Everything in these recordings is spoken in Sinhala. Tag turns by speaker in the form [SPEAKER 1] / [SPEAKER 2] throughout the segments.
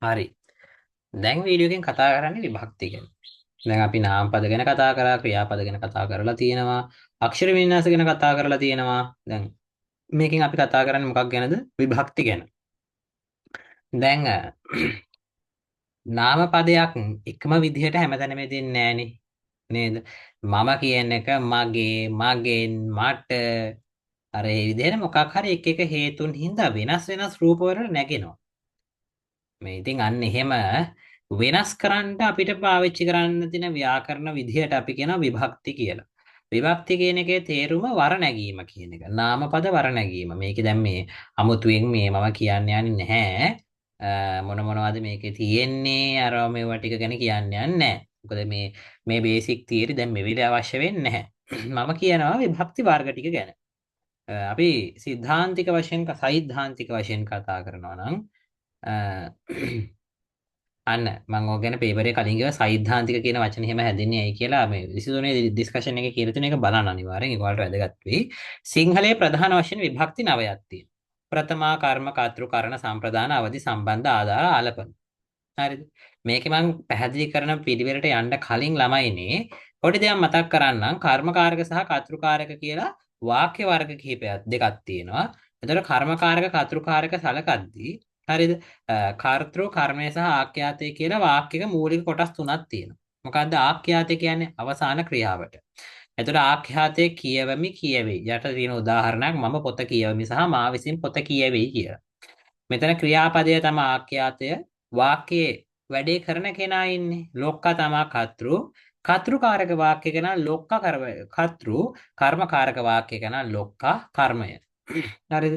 [SPEAKER 1] හරි. දැන් වීඩියෝ එකෙන් කතා කරන්නේ විභක්ති ගැන. දැන් අපි නාම පද ගැන කතා කරා, ක්‍රියාපද ගැන කතා කරලා තියෙනවා, අක්ෂර වින්‍යාස ගැන කතා කරලා තියෙනවා. දැන් මේකෙන් අපි කතා කරන්නේ මොකක් ගැනද? විභක්ති ගැන. දැන් නාම පදයක් එකම විදිහට හැමතැනම දෙන්නේ නෑනේ. නේද? මම කියන එක මගේ, මගෙන්, මට අර ඒ විදිහට මොකක් හරි එක එක හේතුන් හින්දා වෙනස් වෙනස් රූපවල නැගෙනවා. මේ ඉතින් අන්න එහෙම වෙනස් කරන්න අපිට පාවිච්චි කරන්න තියෙන ව්‍යාකරණ විදිහට අපි කියනවා විභක්ති කියලා. විභක්ති කියන එකේ තේරුම වර නැගීම කියන එක. නාමපද වර නැගීම. මේක දැන් මේ අමුතුවෙන් මේ මම කියන්න යන්නේ නැහැ. මොන මොනවද මේකේ තියෙන්නේ අර මේවා ටික ගැන කියන්න යන්නේ නැහැ. මොකද මේ බේසික් තියරි දැන් මෙවිල අවශ්‍ය වෙන්නේ නැහැ. මම කියනවා විභක්ති වර්ග ටික ගැන. අපි සිද්ධාන්තික වශයෙන් සෛද්ධාන්තික වශයෙන් කතා කරනවා නම් අන්න මම ඕක ගැන පේපරේ කලින් ගියා සෛද්ධාන්තික කියන වචනේ එහෙම හැදෙන්නේ ඇයි කියලා මේ 23 ඩිස්කෂන් එකේ කියලා තියෙන එක බලන්න අනිවාර්යෙන් ඒකට වැදගත් වෙයි. සිංහලයේ ප්‍රධාන වශයෙන් විභක්ති 9ක් තියෙනවා. ප්‍රථමා කර්ම කර්තෘ කරණ සම්ප්‍රදාන අවදි සම්බන්ධ ආදාර ආලපන. හරිද? මේකේ මම පැහැදිලි කරන පිළිවෙලට යන්න කලින් ළමයිනේ පොඩි දෙයක් මතක් කරන්නම් කර්මකාරක සහ කර්තෘකාරක කියලා වාක්‍ය වර්ග කිහිපයක් දෙකක් තියෙනවා. එතකොට කර්මකාරක කර්තෘකාරක සලකද්දී හරිද? කර්තෘ කර්මය සහ ආඛ්‍යාතය කියලා වාක්‍යයක මූලික කොටස් තුනක් තියෙනවා. මොකද්ද ආඛ්‍යාතය කියන්නේ? අවසාන ක්‍රියාවට. එතකොට ආඛ්‍යාතයේ කියවමි කියවේ. යට තියෙන උදාහරණයක් මම පොත කියවමි සහ මා විසින් පොත කියවෙයි කියලා. මෙතන ක්‍රියාපදය තමයි ආඛ්‍යාතය. වාක්‍යයේ වැඩේ කරන කෙනා ඉන්නේ. ලොක්කා තමයි කර්තෘ. කර්තෘකාරක වාක්‍යයක නම් ලොක්කා කර්තෘ කර්මකාරක වාක්‍යයක නම් ලොක්කා කර්මය. හරිද?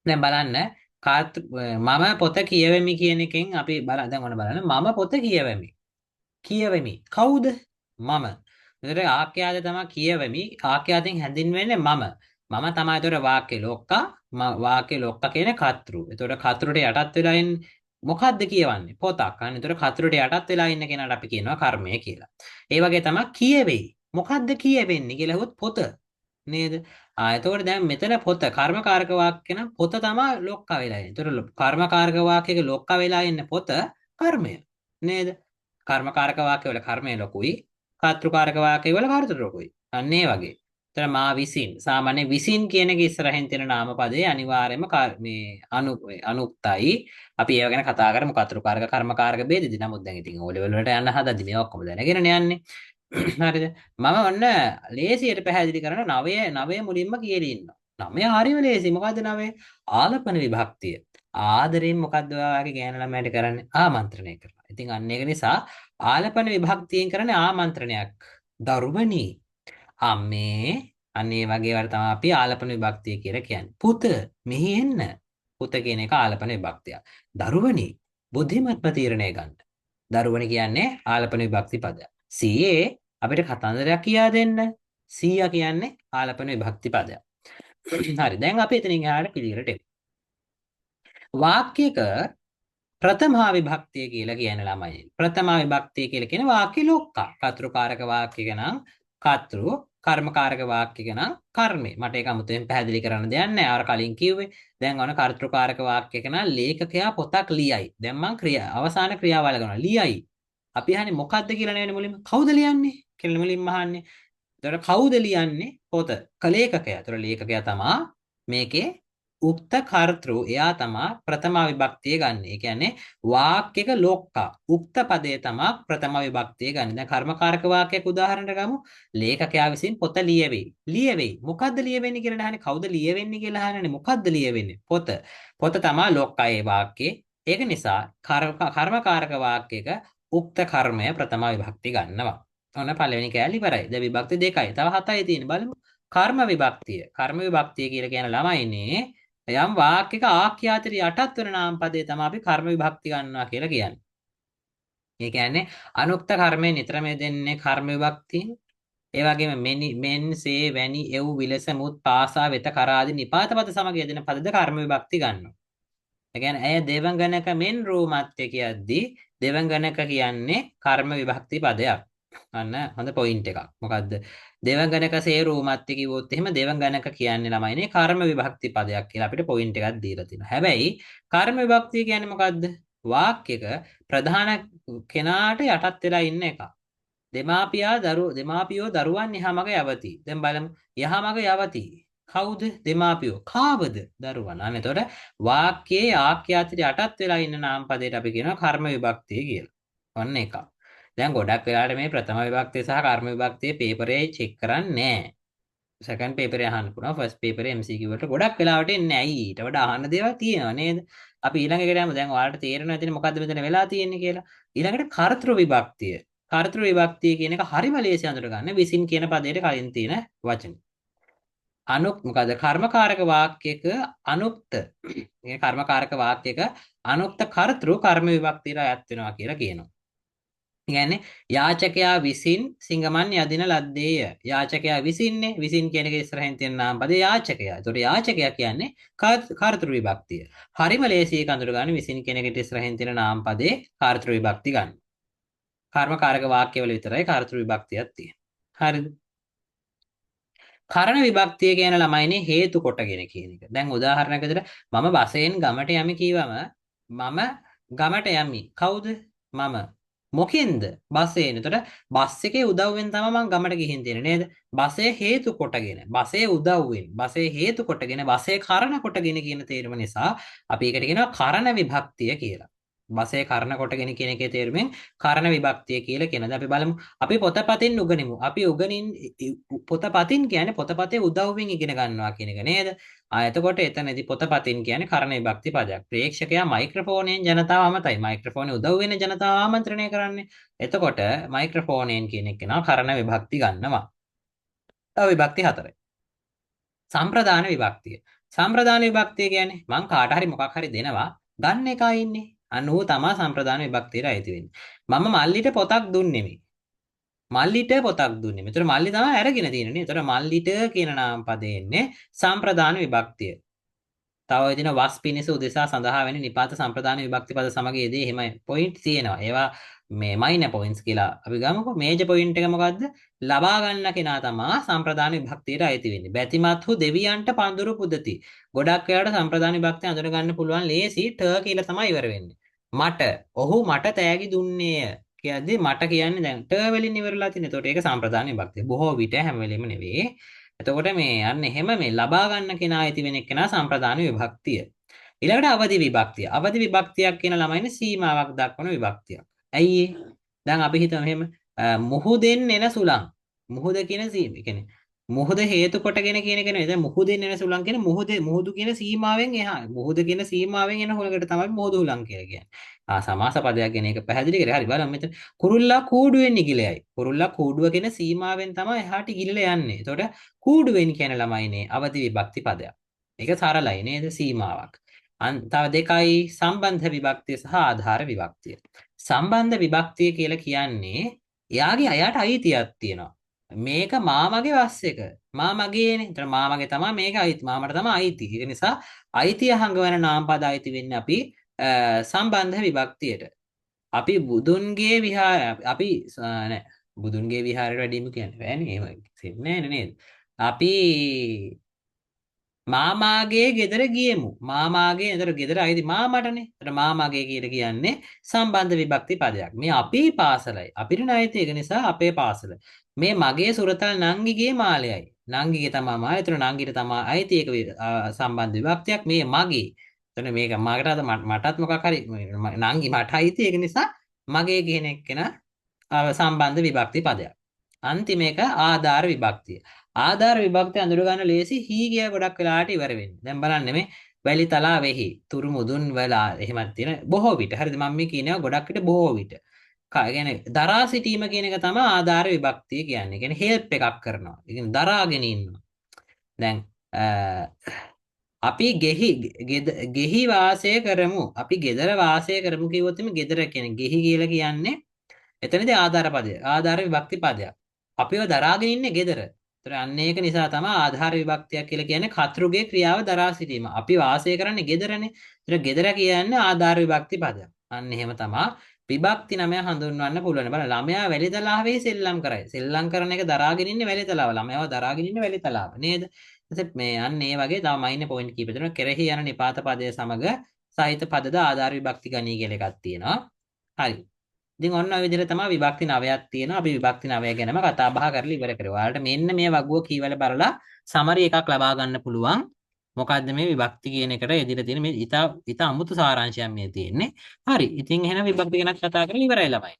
[SPEAKER 1] දැන් බලන්න මම පොත කියවෙමි කියන එකෙන් අපි දැන් ඔන්න බලන්න මම පොත කියවෙමි. කියවෙමි. කවුද? මම. එතකොට ආඛ්‍යාතය තමයි කියවෙමි. ආඛ්‍යාතෙන් හැඳින්වෙන්නේ මම. මම තමයි ඒතර වාක්‍ය ලොක්කා වාක්‍ය ලොක්කා කියන කර්තෘ. ඒතකොට කර්තෘට යටත් වෙලා ඉන්නේ මොකද්ද කියවන්නේ? පොතක්. අන්න ඒතර කර්තෘට යටත් වෙලා ඉන්න කෙනාට අපි කියනවා කර්මය කියලා. ඒ වගේ තමයි කියවෙයි. මොකද්ද කියවෙන්නේ කියලා හුත් පොත. නේද? එතකොට දැන් මෙතන පොත කර්මකාරක වාක්‍ය නම් පොත තමයි ලොක්කා වෙලා ඉන්නේ. ඒතකොට කර්මකාරක වාක්‍යයක ලොක්කා වෙලා ඉන්න පොත කර්මය. නේද? කර්මකාරක වාක්‍ය වල කර්මය ලොකුයි. කර්තෘකාරක වාක්‍ය වල කර්තෘ ලොකුයි. අන්න ඒ වගේ. එතන මා විසින් සාමාන්‍ය විසින් කියන එක ඉස්සරහින් තියෙන නාමපදයේ අනිවාර්යයෙන්ම මේ අනුක්තයි. අපි ඒව ගැන කතා කරමු කර්තෘකාරක කර්මකාරක ભેදෙදි. නමුත් දැන් ඉතින් ඕ ලෙවල් වලට යන්න හදද්දි මේ ඔක්කොම දැනගෙන යන්නේ. හරිද? මම ඔන්න ලේසියට පැහැදිලි කරන 9 මුලින්ම කියලා ඉන්නවා. 9 හරියම ලේසි. මොකද්ද 9? ආලපන විභක්තිය. ආදරෙන් මොකද්ද ඔයාගේ ගෑනු ළමයට කරන්නේ? ආමන්ත්‍රණය කරනවා. ඉතින් අන්න ඒක නිසා ආලපන විභක්තියෙන් කරන්නේ ආමන්ත්‍රණයක්. දරුවනි අම්මේ අනේ වගේ වල තමයි අපි ආලපන විභක්තිය කියලා කියන්නේ. පුත මෙහි එන්න. පුත කියන එක ආලපන විභක්තියක්. දරුවනි බුද්ධිමත්ව තීරණය ගන්න. දරුවනි කියන්නේ ආලපන විභක්ති පදයක්. සීයේ අපිට කතන්දරයක් කියා දෙන්න. සීයා කියන්නේ ආලපන විභක්ති පදයක්. හරි දැන් අපි එතනින් එහාට පිළිවෙලට එමු. වාක්‍යයක ප්‍රථමා විභක්තිය කියලා කියන ළමයි. ප්‍රථමා විභක්තිය කියලා කියන වාක්‍ය ලොක්කා. කර්තෘකාරක වාක්‍යක නම් කර්තෘ, කර්මකාරක වාක්‍යක නම් කර්මය. මට ඒක අමුතුවෙන් පැහැදිලි කරන්න දෙයක් නැහැ. අර කලින් කිව්වේ. දැන් ඔන්න කර්තෘකාරක වාක්‍යක නම් ලේඛකයා පොතක් ලියයි. දැන් මම අවසාන ක්‍රියාවල කරනවා. ලියයි. අපි අහන්නේ මොකද්ද කියලා නෙවෙයි මුලින්ම. කවුද ලියන්නේ? කියලා මුලින්ම අහන්නේ. එතකොට කවුද ලියන්නේ? පොත. ලේඛකයා. එතකොට ලේඛකයා තමයි මේකේ උක්ත කර්තෘ එයා තමා ප්‍රථම විභක්තිය ගන්න. ඒ කියන්නේ වාක්‍යයක ලොක්කා උක්ත පදයේ තමා ප්‍රථම විභක්තිය ගන්න. දැන් කර්මකාරක වාක්‍යයක උදාහරණයක් ගමු. ලේඛකයා විසින් පොත ලියවෙයි. ලියවෙයි. මොකද්ද ලියවෙන්නේ කියලා අහන්නේ. කවුද ලියවෙන්නේ කියලා අහන්නේ. මොකද්ද ලියවෙන්නේ? පොත. පොත තමා ලොක්කා ඒ වාක්‍යයේ. ඒක නිසා කර්මකාරක වාක්‍යයක උක්ත කර්මය ප්‍රථම විභක්තිය ගන්නවා. ඔන්න පළවෙනි කෑල්ල ඉවරයි. දැන් විභක්ති දෙකයි. තව හතයි තියෙන්නේ. බලමු. කර්ම විභක්තිය. කර්ම විභක්තිය කියලා කියන ළමයිනේ යම් වාක්‍යයක ආඛ්‍යාතයට යටත් වෙන නාම පදේ තමයි අපි කර්ම විභක්ති ගන්නවා කියලා කියන්නේ. ඒ කියන්නේ අනුක්ත කර්මය නිතරම දෙන්නේ කර්ම විභක්තිය. ඒ වගේම මෙන් සේ වැනි එව් විලස මුත් පාසා වෙත කරාදී නිපාත පද සමග යෙදෙන පදද කර්ම විභක්ති ගන්නවා. ඒ කියන්නේ ඇය දෙවඟනක මෙන් රූමත්ය කියද්දී දෙවඟනක කියන්නේ කර්ම විභක්ති පදයක්. අන්න හොඳ පොයින්ට් එකක්. මොකද්ද? දෙවඟනක සේරූමත්ති කිව්වොත් එහෙම දෙවඟනක කියන්නේ ළමයිනේ කර්ම විභක්ති පදයක් කියලා අපිට පොයින්ට් එකක් දීලා තිනවා. හැබැයි කර්ම විභක්තිය කියන්නේ මොකද්ද? වාක්‍යයක ප්‍රධාන කෙනාට යටත් වෙලා ඉන්න එක. දෙමාපියෝ දරුවන් යහමග යවති. දැන් බලමු යහමග යවති. කවුද? දෙමාපියෝ. කාවද? දරුවන්. අන්න එතකොට වාක්‍යයේ ආඛ්‍යාතයට යටත් වෙලා ඉන්න නාමපදයට අපි කියනවා කර්ම විභක්තිය කියලා. ඔන්න එකක්. දැන් ගොඩක් වෙලාවට මේ ප්‍රථම විභක්තිය සහ කර්ම විභක්තිය පේපරේ චෙක් කරන්නේ නැහැ. සෙකන්ඩ් පේපරේ අහන්න පුළුවන්. ෆස්ට් පේපරේ MCQ වලට ගොඩක් වෙලාවට එන්නේ ඇයි? ඊට වඩා අහන්න දේවල් තියෙනවා නේද? අපි ඊළඟ එකට යමු. දැන් ඔයාලට තේරෙනවා ඇතිනේ මොකද්ද මෙතන වෙලා තියෙන්නේ කියලා. ඊළඟට කර්තෘ විභක්තිය. කර්තෘ විභක්තිය කියන එක හරිම ලේසි අඳුරගන්න. විසින් කියන පදයට කලින් තියෙන වචන. මොකද කර්මකාරක වාක්‍යයක අනුක්ත. මේ කර්මකාරක වාක්‍යයක අනුක්ත කර්තෘ කර්ම විභක්තියට අයත් වෙනවා කියලා කියනවා. කියන්නේ යාචකයා විසින් සිංගමන් යදින ලද්දේය. යාචකයා විසින්නේ විසින් කියන එක ඉස්සරහින් තියෙන නාම පදේ යාචකයා. ඒතකොට යාචකයා කියන්නේ කර්තෘ විභක්තිය. හරිම ලේසි ඒක අඳුර ගන්න විසින් කියන එකට ඉස්සරහින් තියෙන නාම පදේ කර්තෘ විභක්ති ගන්න. කර්මකාරක වාක්‍යවල විතරයි කර්තෘ විභක්තියක් තියෙන්නේ. හරිද? කරණ විභක්තිය කියන ළමයිනේ හේතු කොටගෙන කියන එක. දැන් උදාහරණයක් විදිහට මම බසෙන් ගමට යමි කීවම මම ගමට යමි. කවුද? මම. මොකෙන්ද? බසයෙන්. එතකොට බස් එකේ උදව්වෙන් තමයි මම ගමට ගිහින් තියෙන්නේ නේද? බසයේ හේතු කොටගෙන, බසයේ උදව්වෙන්, බසයේ හේතු කොටගෙන, බසයේ කරණ කොටගෙන කියන තේරුම නිසා අපි ඒකට කියනවා කරණ විභක්තිය කියලා. බසයේ කරණ කොටගෙන කියන එකේ තේරුමෙන් කරණ විභක්තිය කියලා කියනවා. අපි බලමු. අපි පොතපතින් උගනිමු. අපි පොතපතින් කියන්නේ පොතපතේ උදව්වෙන් ඉගෙන ගන්නවා කියන එක නේද? එතකොට එතනදී පොතපතින් කියන්නේ කරණ විභක්ති පදයක්. ප්‍රේක්ෂකයා මයික්‍රොෆෝනයෙන් ජනතාව අමතයි. මයික්‍රොෆෝනේ උදව් වෙන ජනතාව ආමන්ත්‍රණය කරන්නේ. එතකොට මයික්‍රොෆෝනයෙන් කියන එක කෙනා කරණ විභක්ති ගන්නවා. තව විභක්ති හතරයි. සම්ප්‍රදාන විභක්තිය. සම්ප්‍රදාන විභක්තිය කියන්නේ මං කාට හරි මොකක් හරි දෙනවා ගන්න එකයි ඉන්නේ. අන්න ඌ තමයි සම්ප්‍රදාන විභක්තියට අයිති වෙන්නේ. මම මල්ලිට පොතක් දුන්නෙමි. මල්ලිට පොතක් දුන්නේ. මෙතන මල්ලි තමයි අරගෙන තියෙන්නේ. ඒතර මල්ලිට කියන නාම පදේ එන්නේ සම්ප්‍රදාන විභක්තිය. තව එදින වස් පිනිස උදෙසා සඳහා වෙන නිපාත සම්ප්‍රදාන විභක්ති පද සමගයේදී එහෙම පොයින්ට් තියෙනවා. ඒවා මේ මයිනර් පොයින්ට්ස් කියලා අපි ගමුකෝ. මේජර් පොයින්ට් එක මොකද්ද? ලබා ගන්න කෙනා තමයි සම්ප්‍රදාන විභක්තියට අයිති වෙන්නේ. බැතිමත්හු දෙවියන්ට පඳුරු පුදති. ගොඩක් වෙලාවට සම්ප්‍රදාන විභක්තිය අඳුර ගන්න පුළුවන් ලේසි ට කියලා තමයි ඉවර වෙන්නේ. මට ඔහු මට තෑගි දුන්නේය කියද්දි මට කියන්නේ දැන් ට වලින් ඉවරලා තියෙන. ඒතකොට ඒක සම්ප්‍රදාන විභක්තිය. බොහෝ විට හැම වෙලෙම නෙවෙයි. එතකොට මේ අන්න එහෙම මේ ලබා ගන්න කෙනා ඇති වෙන එක්කෙනා සම්ප්‍රදාන විභක්තිය. ඊළඟට අවදි විභක්තිය. අවදි විභක්තියක් කියන ළමයිනේ සීමාවක් දක්වන විභක්තියක්. ඇයි දැන් අපි හිතමු එහෙම මුහුදෙන් එන සුළං. මුහුද කියන කියන්නේ මුහුද හේතු කොටගෙන කියන එක නෙවෙයි. දැන් මුහුදෙන් එන සුළං කියන්නේ මුහුදු කියන සීමාවෙන් එහා. මුහුද කියන සීමාවෙන් එන හොලකට තමයි මුහුදු හුළං කියලා කියන්නේ. සමාස පදයක් ගැන එක පැහැදිලි කරේ. හරි බලන්න මෙතන කුරුල්ලා කූඩුවෙන් ඉගිලෙයි. කුරුල්ලා කූඩුව කියන සීමාවෙන් තමයි එහාට ඉගිලලා යන්නේ. එතකොට කූඩුවෙන් කියන ළමයිනේ අවදි විභක්ති පදයක්. ඒක සරලයි නේද සීමාවක්. තව දෙකයි සම්බන්ධ විභක්තිය සහ ආධාර විභක්තිය. සම්බන්ධ විභක්තිය කියලා කියන්නේ එයාගේ අයට අයිතියක් තියෙනවා. මේක මාමගේ වස් එක. මාමගේනේ. ඒතර මාමගේ තමයි මේක අයිති. මාමට තමයි අයිති. ඒ නිසා අයිතිය හංගවන නාමපද අයිති වෙන්නේ අපි සම්බන්ධ විභක්තියට. අපි බුදුන්ගේ විහාර අපි නෑ බුදුන්ගේ විහාරයට වැඩිම කියන්නේ බෑනේ එහෙම නෑ නේද? අපි මාමාගේ ගෙදර ගියමු. මාමාගේ එතන ගෙදර අයිති මාමටනේ. එතන මාමාගේ කියලා කියන්නේ සම්බන්ධ විභක්ති පදයක්. මේ අපේ පාසලයි. අපිට නැයිති ඒක නිසා අපේ පාසල. මේ මගේ සුරතල් නංගිගේ මාලයයි. නංගිගේ තමයි මාලය. එතන නංගිට තමයි අයිති ඒක සම්බන්ධ විභක්තියක්. මේ මගේ. එතන මේක මටත් මොකක් හරි නංගි මට අයිති ඒක නිසා මගේ කියන එක්කෙනා සම්බන්ධ විභක්ති පදයක්. අන්තිම එක ආධාර විභක්තිය. ආධාර විභක්තිය අඳුර ගන්න ලේසි හීගිය ගොඩක් වෙලාට ඉවර වෙන්නේ. දැන් බලන්න මේ වැලි තලාවෙහි තුරු මුදුන් වල එහෙමත් තියෙන බොහෝ විට. හරිද? මම මේ කියනවා ගොඩක් විට බොහෝ විට. කියන්නේ දරා සිටීම කියන එක තමයි ආධාර විභක්තිය කියන්නේ. කියන්නේ හෙල්ප් එකක් කරනවා. ඒ කියන්නේ දරාගෙන ඉන්නවා. දැන් අපි ගෙහි වාසය කරමු. අපි ගෙදර වාසය කරමු කිව්වොත් එimhe ගෙදර කියන්නේ ගෙහි කියලා කියන්නේ එතනදී ආධාර පදය. ආධාර විභක්ති පදයක්. අපිව දරාගෙන ඉන්නේ ගෙදර. ඒතර අන්න ඒක නිසා තමයි ආධාර විභක්තියක් කියලා කියන්නේ කතෘගේ ක්‍රියාව දරා සිටීම. අපි වාසය කරන්නේ ගෙදරනේ. ඒතර ගෙදර කියන්නේ ආධාර විභක්ති පදයක්. අන්න එහෙම තමයි විභක්ති නමය හඳුන්වන්න පුළුවන්. බලන්න ළමයා වැලිතලාවේ සෙල්ලම් කරයි. සෙල්ලම් කරන එක දරාගෙන ඉන්නේ වැලිතලාව. ළමයාව දරාගෙන ඉන්නේ වැලිතලාව නේද? එතකොට මේ අන්න ඒ වගේ තව මයින් පොයින්ට් කීප දෙනවා. කෙරෙහි යන නිපාත පදයේ සමග සහිත පදද ආධාර විභක්ති ගණී කියලා එකක් තියෙනවා. හරි. ඉතින් ඔන්න ඔය විදිහට තමයි විභක්ති 9ක් තියෙනවා. අපි විභක්ති 9 ගැනම කතා බහ කරලා ඉවර කරේ. ඔයාලට මෙන්න මේ වගුව කීවල බලලා සමරි එකක් ලබා ගන්න පුළුවන්. මොකද්ද මේ විභක්ති කියන එකට එදිලා තියෙන මේ ඊට අමුතු සාරාංශයක් මේ තියෙන්නේ. හරි. ඉතින් එහෙනම් විභක්ති ගැන කතා කරලා ඉවරයි ළමයි.